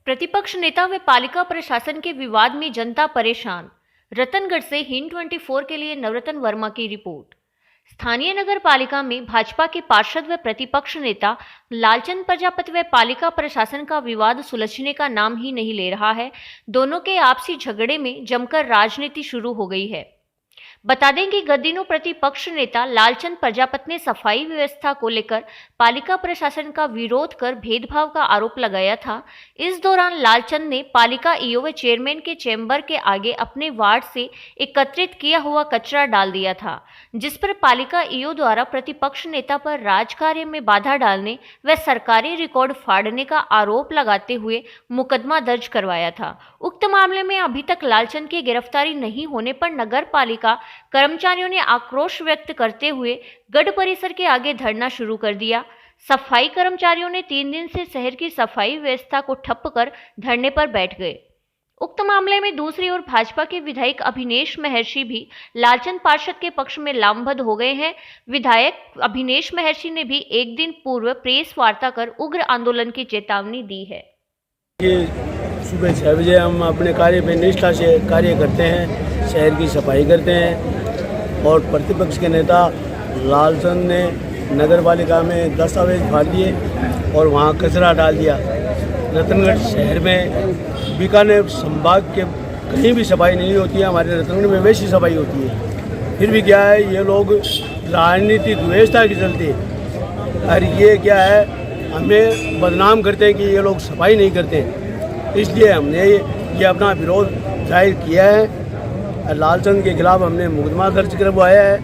प्रतिपक्ष नेता व पालिका प्रशासन के विवाद में जनता परेशान। रतनगढ़ से हिंद 24 के लिए नवरत्न वर्मा की रिपोर्ट। स्थानीय नगर पालिका में भाजपा के पार्षद व प्रतिपक्ष नेता लालचंद प्रजापति व पालिका प्रशासन का विवाद सुलझने का नाम ही नहीं ले रहा है। दोनों के आपसी झगड़े में जमकर राजनीति शुरू हो गई है। बता दें कि गत दिनों प्रतिपक्ष नेता लालचंद प्रजापति ने सफाई व्यवस्था को लेकर पालिका प्रशासन का विरोध कर भेदभाव का आरोप लगाया था। इस दौरान लालचंद ने पालिका ईओ व चेयरमैन के चैम्बर के आगे अपने वार्ड से एकत्रित किया हुआ कचरा डाल दिया था, जिस पर पालिका ईओ द्वारा प्रतिपक्ष नेता पर राजकार्य में बाधा डालने व सरकारी रिकॉर्ड फाड़ने का आरोप लगाते हुए मुकदमा दर्ज करवाया था। उक्त मामले में अभी तक लालचंद की गिरफ्तारी नहीं होने पर नगर पालिका कर्मचारियों ने आक्रोश व्यक्त करते हुए गढ़ परिसर के आगे धरना शुरू कर दिया। सफाई कर्मचारियों ने 3 दिन से शहर की सफाई व्यवस्था को ठप्प कर धरने पर बैठ गए। उक्त मामले में दूसरी ओर भाजपा के विधायक अभिनेश महर्षि भी लालचंद पार्षद के पक्ष में लामबंद हो गए हैं। विधायक अभिनेश महर्षि ने भी एक दिन पूर्व प्रेस वार्ता कर उग्र आंदोलन की चेतावनी दी है। सुबह 6 बजे हम अपने कार्य में निष्ठा से कार्य करते हैं, शहर की सफाई करते हैं और प्रतिपक्ष के नेता लालचंद ने नगर पालिका में दस्तावेज फाड़ दिए और वहाँ कचरा डाल दिया। रतनगढ़ शहर में बीकानेर संभाग के कहीं भी सफाई नहीं होती है, हमारे रतनगढ़ में वैसी सफाई होती है। फिर भी क्या है, ये लोग राजनीतिक व्यवस्था के चलते और ये क्या है, हमें बदनाम करते हैं कि ये लोग सफाई नहीं करते। इसलिए हमने ये अपना विरोध जाहिर किया है। लालचंद के खिलाफ हमने मुकदमा दर्ज करवाया है।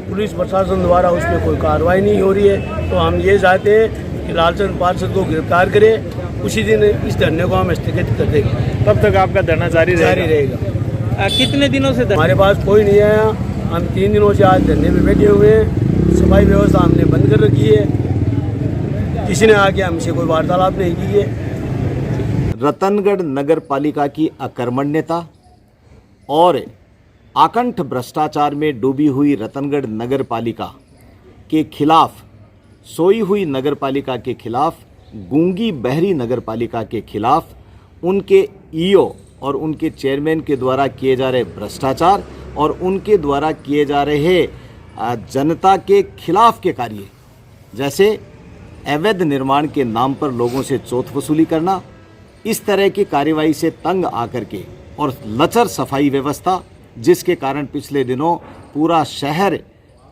पुलिस प्रशासन द्वारा उस पर कोई कार्रवाई नहीं हो रही है, तो हम ये चाहते हैं कि लालचंद पार्षद को गिरफ्तार करें। उसी दिन इस धरने को हम स्थगित कर देंगे। तब तक आपका धरना जारी रहेगा? कितने दिनों से हमारे पास कोई नहीं आया। हम 3 दिनों से आज धरने में बैठे हुए हैं। सफाई व्यवस्था हमने बंद कर रखी है, किसी ने आके हमसे कोई वार्तालाप नहीं की है। रतनगढ़ नगर पालिका की अकर्मण्यता और आकंठ भ्रष्टाचार में डूबी हुई रतनगढ़ नगर पालिका के खिलाफ, सोई हुई नगर पालिका के खिलाफ, गूंगी बहरी नगर पालिका के खिलाफ, उनके ईओ और उनके चेयरमैन के द्वारा किए जा रहे भ्रष्टाचार और उनके द्वारा किए जा रहे जनता के खिलाफ के कार्य, जैसे अवैध निर्माण के नाम पर लोगों से चोट वसूली करना, इस तरह की कार्यवाही से तंग आकर के और लचर सफाई व्यवस्था, जिसके कारण पिछले दिनों पूरा शहर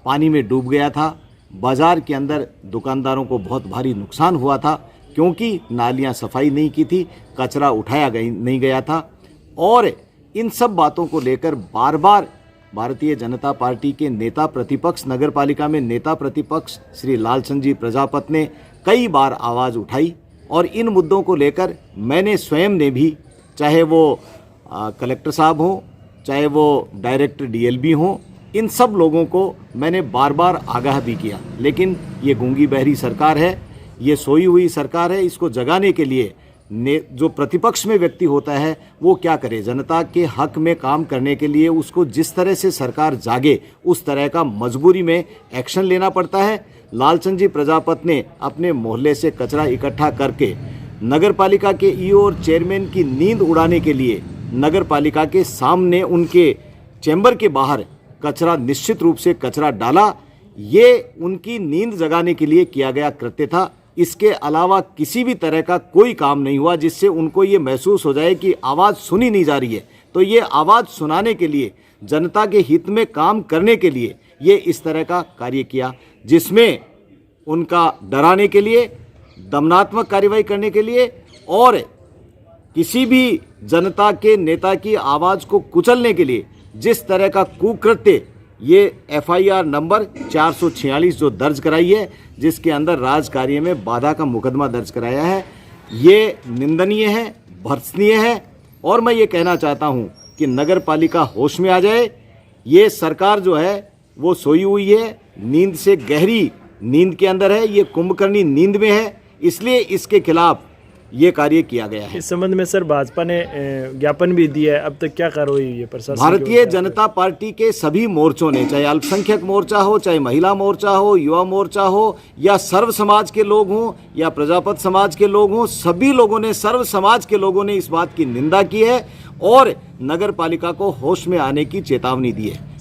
पानी में डूब गया था। बाज़ार के अंदर दुकानदारों को बहुत भारी नुकसान हुआ था, क्योंकि नालियां सफाई नहीं की थी, कचरा उठाया नहीं गया था। और इन सब बातों को लेकर बार बार भारतीय जनता पार्टी के नेता प्रतिपक्ष, नगर पालिका में नेता प्रतिपक्ष श्री लालचंद जी प्रजापति ने कई बार आवाज़ उठाई और इन मुद्दों को लेकर मैंने स्वयं ने भी, चाहे वो कलेक्टर साहब हों, चाहे वो डायरेक्टर डीएलबी हों, इन सब लोगों को मैंने बार बार आगाह भी किया। लेकिन ये गूंगी बहरी सरकार है, ये सोई हुई सरकार है। इसको जगाने के लिए जो प्रतिपक्ष में व्यक्ति होता है वो क्या करे, जनता के हक में काम करने के लिए उसको जिस तरह से सरकार जागे उस तरह का मजबूरी में एक्शन लेना पड़ता है। लालचंद जी प्रजापति ने अपने मोहल्ले से कचरा इकट्ठा करके नगर पालिका के ईओ और चेयरमैन की नींद उड़ाने के लिए नगर पालिका के सामने उनके चैम्बर के बाहर कचरा, निश्चित रूप से कचरा डाला। ये उनकी नींद जगाने के लिए किया गया कृत्य था। इसके अलावा किसी भी तरह का कोई काम नहीं हुआ जिससे उनको ये महसूस हो जाए कि आवाज़ सुनी नहीं जा रही है। तो ये आवाज़ सुनाने के लिए, जनता के हित में काम करने के लिए ये इस तरह का कार्य किया, जिसमें उनका डराने के लिए, दमनात्मक कार्रवाई करने के लिए और किसी भी जनता के नेता की आवाज़ को कुचलने के लिए जिस तरह का कुकृत्य ये एफआईआर नंबर 446 जो दर्ज कराई है, जिसके अंदर राजकार्य में बाधा का मुकदमा दर्ज कराया है, ये निंदनीय है, भर्त्सनीय है। और मैं ये कहना चाहता हूँ कि नगर पालिका होश में आ जाए। ये सरकार जो है वो सोई हुई है, नींद से गहरी नींद के अंदर है, ये कुंभकर्णी नींद में है। इसलिए इसके खिलाफ ये कार्य किया गया है। इस संबंध में सर भाजपा ने ज्ञापन भी दिया है, अब तक क्या कार्रवाई हुई है प्रशासन की भारतीय ओर से? जनता पार्टी के सभी मोर्चों ने, चाहे अल्पसंख्यक मोर्चा हो, चाहे महिला मोर्चा हो, युवा मोर्चा हो, या सर्व समाज के लोग हों या प्रजापत समाज के लोग हों, सभी लोगों ने, सर्व समाज के लोगों ने इस बात की निंदा की है और नगर पालिका को होश में आने की चेतावनी दी है।